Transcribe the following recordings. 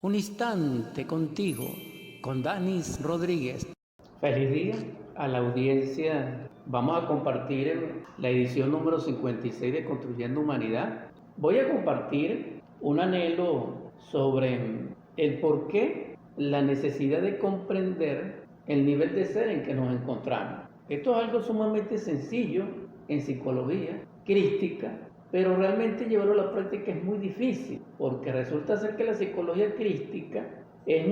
Un instante contigo, con Danis Rodríguez. Feliz día a la audiencia. Vamos a compartir la edición número 56 de Construyendo Humanidad. Voy a compartir un anhelo sobre el porqué, la necesidad de comprender el nivel de ser en que nos encontramos. Esto es algo sumamente sencillo en psicología crística, pero realmente llevarlo a la práctica es muy difícil, porque resulta ser que la psicología crística es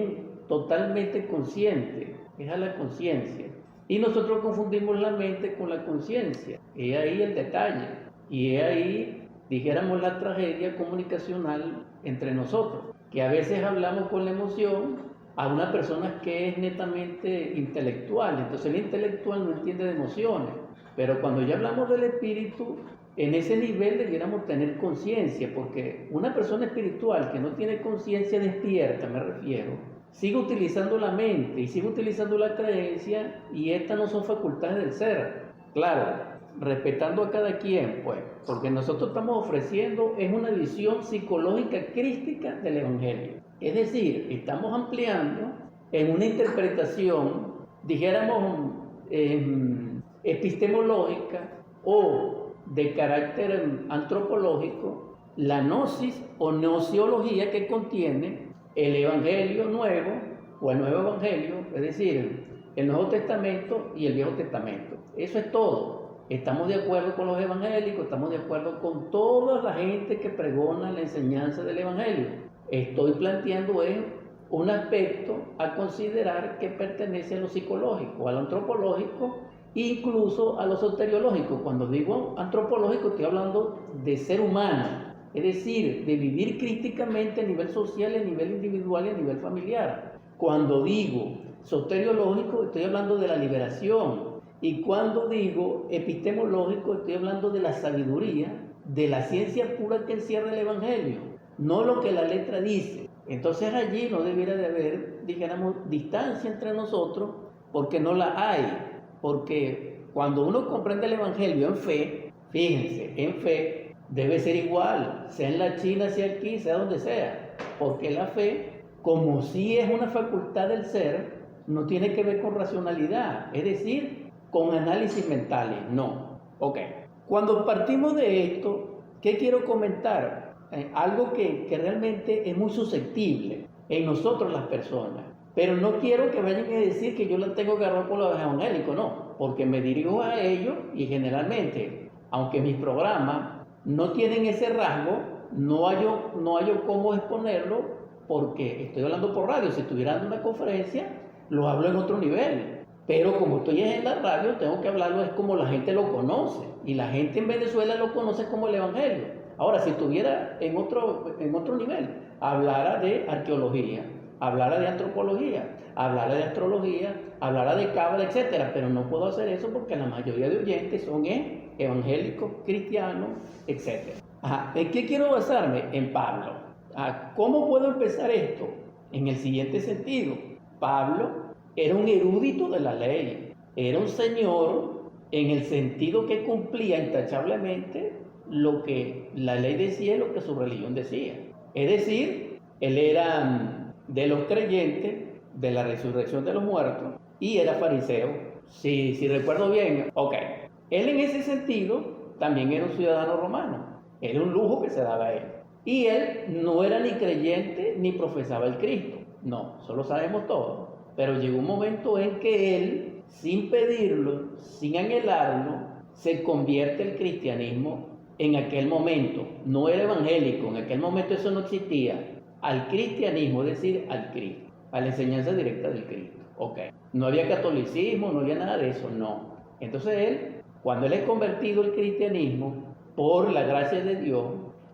totalmente consciente, es a la conciencia. Y nosotros confundimos la mente con la conciencia. Es ahí el detalle. Y es ahí, dijéramos, la tragedia comunicacional entre nosotros, que a veces hablamos con la emoción a una persona que es netamente intelectual. Entonces el intelectual no entiende de emociones. Pero cuando ya hablamos del espíritu, en ese nivel debiéramos tener conciencia, porque una persona espiritual que no tiene conciencia despierta, me refiero, sigue utilizando la mente y sigue utilizando la creencia, y estas no son facultades del ser. Claro, respetando a cada quien, pues, porque nosotros estamos ofreciendo es una visión psicológica crística del Evangelio. Es decir, estamos ampliando en una interpretación, dijéramos, epistemológica o de carácter antropológico, la gnosis o gnoseología que contiene el Evangelio Nuevo o el Nuevo Evangelio, es decir, el Nuevo Testamento y el Viejo Testamento. Eso es todo. Estamos de acuerdo con los evangélicos, estamos de acuerdo con toda la gente que pregona la enseñanza del Evangelio. Estoy planteando un aspecto a considerar que pertenece a lo psicológico, a lo antropológico, incluso a lo soteriológico. Cuando digo antropológico estoy hablando de ser humano, es decir, de vivir críticamente a nivel social, a nivel individual y a nivel familiar. Cuando digo soteriológico estoy hablando de la liberación, y cuando digo epistemológico estoy hablando de la sabiduría, de la ciencia pura que encierra el Evangelio, no lo que la letra dice. Entonces allí no debiera de haber, dijéramos, distancia entre nosotros, porque no la hay. Porque cuando uno comprende el Evangelio en fe, fíjense, en fe debe ser igual, sea en la China, sea aquí, sea donde sea. Porque la fe, como sí es una facultad del ser, no tiene que ver con racionalidad, es decir, con análisis mentales, no. Ok, cuando partimos de esto, ¿qué quiero comentar? Algo que realmente es muy susceptible en nosotros las personas. Pero no quiero que vayan a decir que yo la tengo que agarrar por los evangélicos, no, porque me dirijo a ellos y generalmente, aunque mis programas no tienen ese rasgo, no hallo cómo exponerlo, porque estoy hablando por radio. Si estuviera dando una conferencia, lo hablo en otro nivel. Pero como estoy en la radio, tengo que hablarlo es como la gente lo conoce, y la gente en Venezuela lo conoce como el Evangelio. Ahora, si estuviera en otro nivel, hablara de arqueología, hablara de antropología, hablara de astrología, hablara de cábala, etcétera, pero no puedo hacer eso porque la mayoría de oyentes son evangélicos, cristianos, etcétera. ¿En qué quiero basarme? En Pablo. ¿Cómo puedo empezar esto? En el siguiente sentido. Pablo era un erudito de la ley, era un señor en el sentido que cumplía intachablemente lo que la ley decía y lo que su religión decía. Es decir, él era de los creyentes de la resurrección de los muertos y era fariseo. Si recuerdo bien, ok. Él en ese sentido también era un ciudadano romano. Era un lujo que se daba a él. Y él no era ni creyente ni profesaba el Cristo. No, eso lo sabemos todos. Pero llegó un momento en que él, sin pedirlo, sin anhelarlo, se convierte al cristianismo en aquel momento. No era evangélico, en aquel momento eso no existía. Al cristianismo, es decir, al Cristo, a la enseñanza directa del Cristo. Ok. No había catolicismo, no había nada de eso, no. Entonces él, cuando él es convertido al cristianismo, por la gracia de Dios,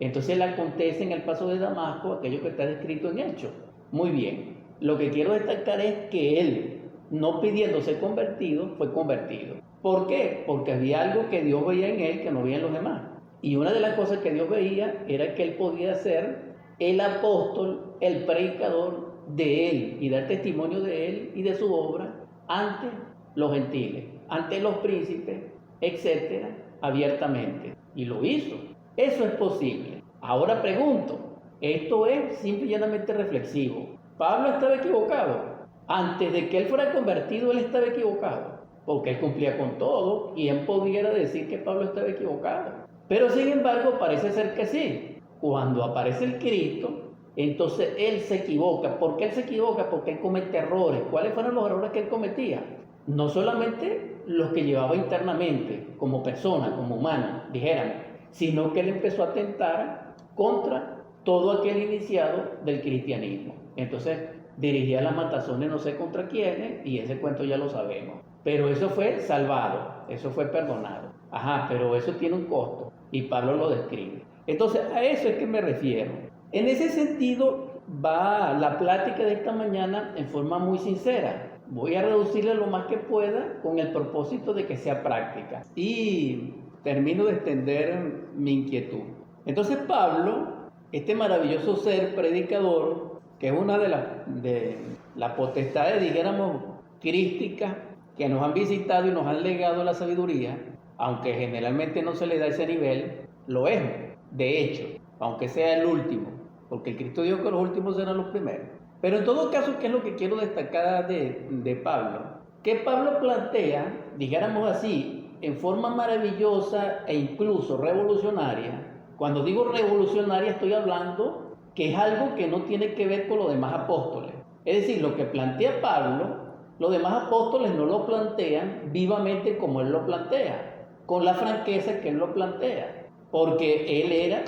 entonces le acontece en el paso de Damasco aquello que está descrito en Hechos. Muy bien. Lo que quiero destacar es que él, no pidiéndose convertido, fue convertido. ¿Por qué? Porque había algo que Dios veía en él que no veía en los demás. Y una de las cosas que Dios veía era que él podía ser el apóstol, el predicador de él y dar testimonio de él y de su obra ante los gentiles, ante los príncipes, etcétera, abiertamente. Y lo hizo. Eso es posible. Ahora pregunto, Esto es simple y llanamente reflexivo. Pablo estaba equivocado. Antes de que él fuera convertido, él estaba equivocado, porque él cumplía con todo y él pudiera decir que Pablo estaba equivocado. Pero sin embargo, parece ser que sí. Cuando aparece el Cristo, entonces él se equivoca. ¿Por qué él se equivoca? Porque él comete errores. ¿Cuáles fueron los errores que él cometía? No solamente los que llevaba internamente, como persona, como humano, dijéramos, sino que él empezó a atentar contra todo aquel iniciado del cristianismo. Entonces dirigía las matazones no sé contra quiénes, y ese cuento ya lo sabemos. Pero eso fue salvado, eso fue perdonado. Ajá, pero eso tiene un costo, y Pablo lo describe. Entonces a eso es que me refiero. En ese sentido va la plática de esta mañana en forma muy sincera. Voy a reducirle lo más que pueda con el propósito de que sea práctica. Y termino de extender mi inquietud. Entonces Pablo, este maravilloso ser predicador, que es una de las potestades, dijéramos, crísticas que nos han visitado y nos han legado la sabiduría, aunque generalmente no se le da ese nivel, lo es, de hecho, aunque sea el último, porque el Cristo dijo que los últimos serán los primeros. Pero en todo caso, ¿qué es lo que quiero destacar de Pablo? Que Pablo plantea, dijéramos así, en forma maravillosa e incluso revolucionaria. Cuando digo revolucionaria estoy hablando que es algo que no tiene que ver con los demás apóstoles. Es decir, lo que plantea Pablo, los demás apóstoles no lo plantean vivamente como él lo plantea, con la franqueza que él lo plantea, porque él era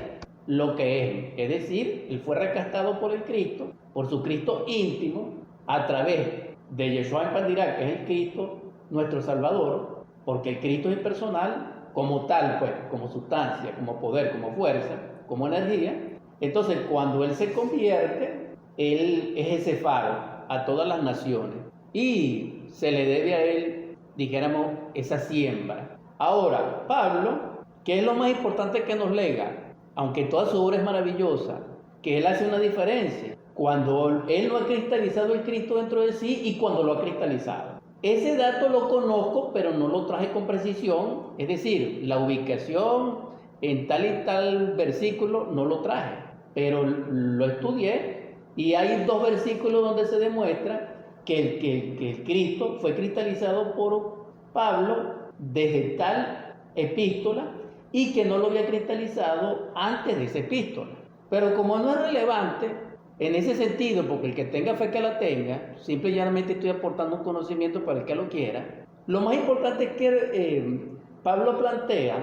lo que es decir, él fue rescatado por el Cristo, por su Cristo íntimo, a través de Yeshua en Pandirá, que es el Cristo, nuestro Salvador, porque el Cristo es personal como tal, pues, como sustancia, como poder, como fuerza, como energía. Entonces, cuando él se convierte, él es ese faro a todas las naciones y se le debe a él, dijéramos, esa siembra. Ahora, Pablo, ¿qué es lo más importante que nos lega? Aunque toda su obra es maravillosa, que él hace una diferencia cuando él no ha cristalizado el Cristo dentro de sí y cuando lo ha cristalizado. Ese dato lo conozco, pero no lo traje con precisión, es decir, la ubicación en tal y tal versículo no lo traje, pero lo estudié y hay 2 versículos donde se demuestra que el Cristo fue cristalizado por Pablo desde tal epístola y que no lo había cristalizado antes de esa epístola. Pero como no es relevante en ese sentido, porque el que tenga fe que la tenga, simple y llanamente estoy aportando un conocimiento para el que lo quiera, lo más importante es que Pablo plantea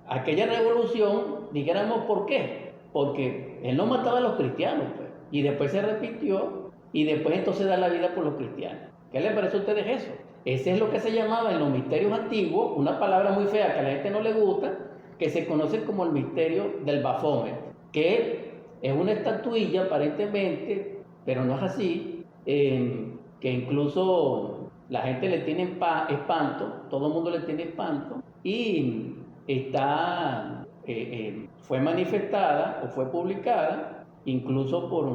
aquella revolución, dijéramos, ¿por qué? Porque él no mataba a los cristianos, pues, y después se repitió, y después entonces da la vida por los cristianos. ¿Qué les parece a ustedes eso? Ese es lo que se llamaba en los misterios antiguos, una palabra muy fea que a la gente no le gusta, que se conoce como el misterio del Baphomet, que es una estatuilla aparentemente, pero no es así, que incluso la gente le tiene espanto, todo el mundo le tiene espanto, y fue manifestada o fue publicada incluso por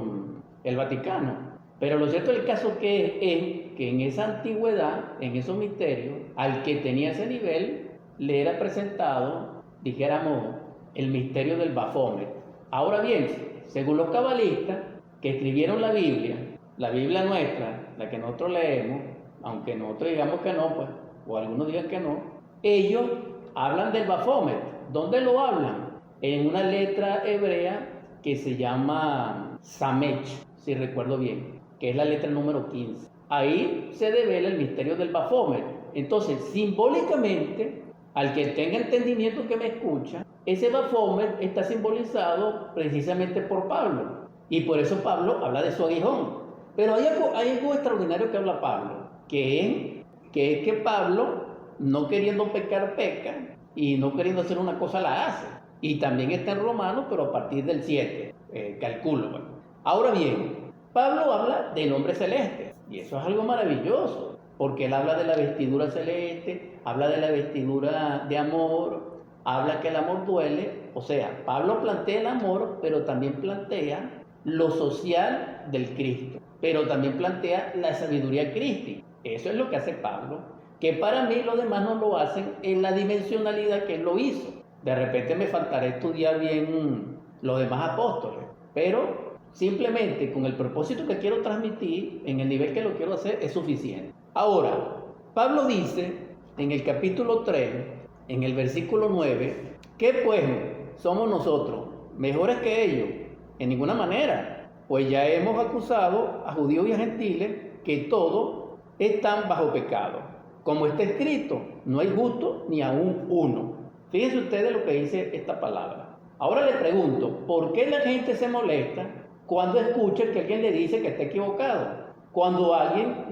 el Vaticano. Pero lo cierto del caso es que en esa antigüedad, en esos misterios, al que tenía ese nivel, le era presentado, dijéramos, el misterio del Baphomet. Ahora bien, según los cabalistas que escribieron la Biblia nuestra, la que nosotros leemos, aunque nosotros digamos que no, pues, o algunos digan que no, ellos hablan del Baphomet. ¿Dónde lo hablan? En una letra hebrea que se llama Samech, si recuerdo bien, que es la letra número 15. Ahí se devela el misterio del Baphomet. Entonces, simbólicamente, al que tenga entendimiento que me escucha, ese Baphomet está simbolizado precisamente por Pablo. Y por eso Pablo habla de su aguijón. Pero hay algo extraordinario que habla Pablo, que es que Pablo, no queriendo pecar, peca, y no queriendo hacer una cosa, la hace. Y también está en Romanos, pero a partir del 7, calculo. Bueno. Ahora bien, Pablo habla del hombre celeste, y eso es algo maravilloso, porque él habla de la vestidura celeste, habla de la vestidura de amor, habla que el amor duele. O sea, Pablo plantea el amor, pero también plantea lo social del Cristo, pero también plantea la sabiduría crística. Eso es lo que hace Pablo, que para mí los demás no lo hacen en la dimensionalidad que él lo hizo. De repente me faltará estudiar bien los demás apóstoles, pero simplemente con el propósito que quiero transmitir, en el nivel que lo quiero hacer, es suficiente. Ahora, Pablo dice en el capítulo 3, en el versículo 9, que pues somos nosotros mejores que ellos. En ninguna manera, pues ya hemos acusado a judíos y a gentiles que todos están bajo pecado. Como está escrito, no hay justo ni aún uno. Fíjense ustedes lo que dice esta palabra. Ahora le pregunto, ¿por qué la gente se molesta cuando escucha que alguien le dice que está equivocado? Cuando alguien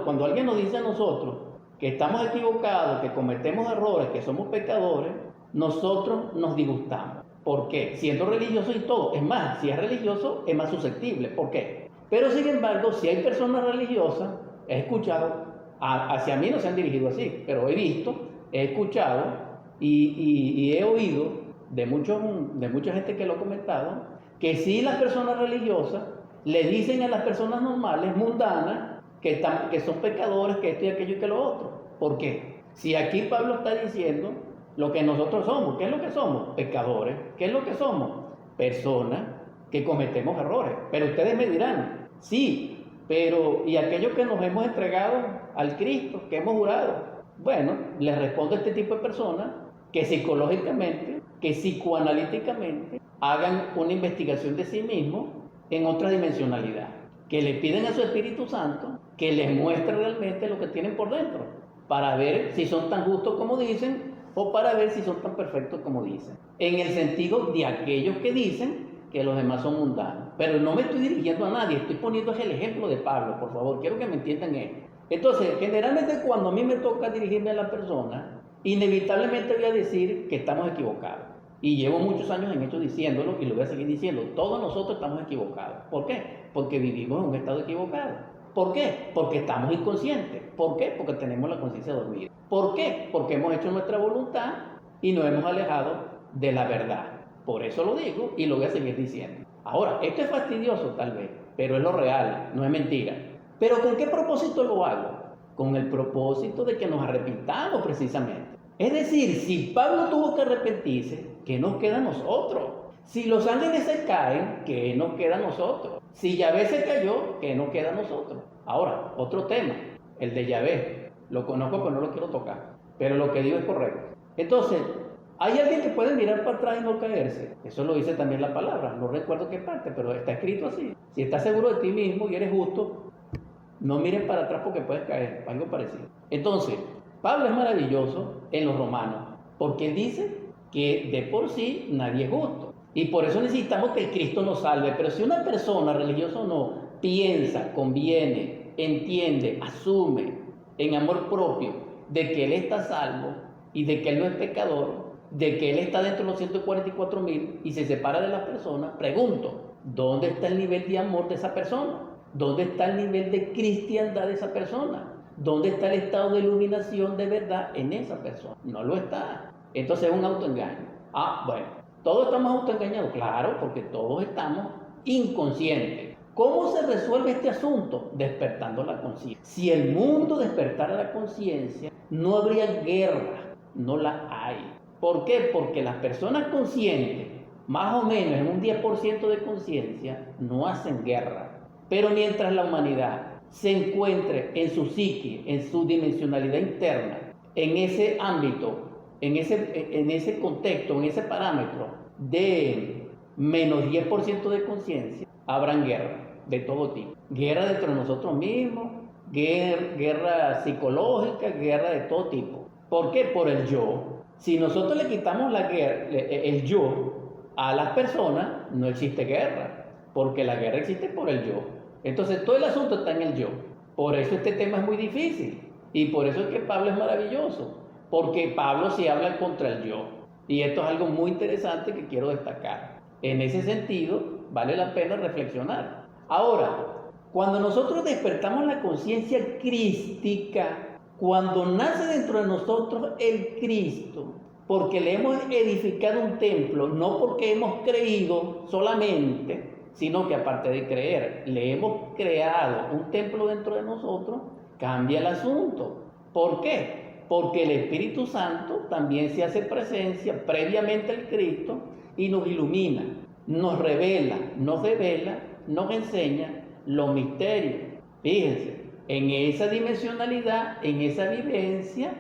cuando alguien nos dice a nosotros que estamos equivocados, que cometemos errores, que somos pecadores, nosotros nos disgustamos. ¿Por qué? Siendo religiosos y todo. Es más, si es religioso, es más susceptible. ¿Por qué? Pero sin embargo, si hay personas religiosas, he escuchado, hacia mí no se han dirigido así, pero he visto, he escuchado y he oído de mucha gente que lo ha comentado, que sí las personas religiosas le dicen a las personas normales, mundanas, que son pecadores, que esto y aquello y que lo otro. ¿Por qué? Si aquí Pablo está diciendo lo que nosotros somos, ¿qué es lo que somos? Pecadores. ¿Qué es lo que somos? Personas que cometemos errores. Pero ustedes me dirán, sí, pero ¿y aquellos que nos hemos entregado al Cristo, que hemos jurado? Bueno, les respondo a este tipo de personas que psicológicamente, que psicoanalíticamente hagan una investigación de sí mismos en otra dimensionalidad, que le piden a su Espíritu Santo que les muestre realmente lo que tienen por dentro, para ver si son tan justos como dicen o para ver si son tan perfectos como dicen, en el sentido de aquellos que dicen que los demás son mundanos. Pero no me estoy dirigiendo a nadie, estoy poniendo el ejemplo de Pablo, por favor, quiero que me entiendan esto. Entonces, generalmente cuando a mí me toca dirigirme a la persona, inevitablemente voy a decir que estamos equivocados. Y llevo muchos años en esto diciéndolo y lo voy a seguir diciendo. Todos nosotros estamos equivocados. ¿Por qué? Porque vivimos en un estado equivocado. ¿Por qué? Porque estamos inconscientes. ¿Por qué? Porque tenemos la conciencia dormida. ¿Por qué? Porque hemos hecho nuestra voluntad y nos hemos alejado de la verdad. Por eso lo digo y lo voy a seguir diciendo. Ahora, esto es fastidioso tal vez, pero es lo real, no es mentira. ¿Pero con qué propósito lo hago? Con el propósito de que nos arrepintamos precisamente. Es decir, si Pablo tuvo que arrepentirse, ¿qué nos queda a nosotros? Si los ángeles se caen, ¿qué nos queda a nosotros? Si Yahvé se cayó, ¿qué nos queda a nosotros? Ahora, otro tema, el de Yahvé. Lo conozco, pero no lo quiero tocar. Pero lo que digo es correcto. Entonces, hay alguien que puede mirar para atrás y no caerse. Eso lo dice también la palabra. No recuerdo qué parte, pero está escrito así. Si estás seguro de ti mismo y eres justo, no mires para atrás porque puedes caer. Algo parecido. Entonces, Pablo es maravilloso en los Romanos, porque él dice que de por sí nadie es justo. Y por eso necesitamos que el Cristo nos salve. Pero si una persona, religiosa o no, piensa, conviene, entiende, asume en amor propio de que él está salvo y de que él no es pecador, de que él está dentro de los 144,000 y se separa de las personas, pregunto, ¿dónde está el nivel de amor de esa persona? ¿Dónde está el nivel de cristiandad de esa persona? ¿Dónde está el estado de iluminación de verdad en esa persona? No lo está. Entonces es un autoengaño. Bueno, ¿todos estamos autoengañados? Claro, porque todos estamos inconscientes. ¿Cómo se resuelve este asunto? Despertando la conciencia. Si el mundo despertara la conciencia, no habría guerra, no la hay. ¿Por qué? Porque las personas conscientes, más o menos en un 10% de conciencia, no hacen guerra. Pero mientras la humanidad se encuentre en su psique, en su dimensionalidad interna, en ese ámbito, en ese contexto, en ese parámetro de menos 10% de conciencia, habrán guerra de todo tipo. Guerra dentro de nosotros mismos, guerra psicológica, guerra de todo tipo. ¿Por qué? Por el yo. Si nosotros le quitamos el yo a las personas, no existe guerra, porque la guerra existe por el yo. Entonces todo el asunto está en el yo. Por eso este tema es muy difícil y por eso es que Pablo es maravilloso, porque Pablo sí habla contra el yo. Y esto es algo muy interesante que quiero destacar. En ese sentido, vale la pena reflexionar. Ahora, cuando nosotros despertamos la conciencia crística, cuando nace dentro de nosotros el Cristo, porque le hemos edificado un templo, no porque hemos creído solamente, sino que aparte de creer, le hemos creado un templo dentro de nosotros, cambia el asunto. ¿Por qué? Porque el Espíritu Santo también se hace presencia previamente al Cristo y nos ilumina, nos revela, nos enseña los misterios. Fíjense, en esa dimensionalidad, en esa vivencia,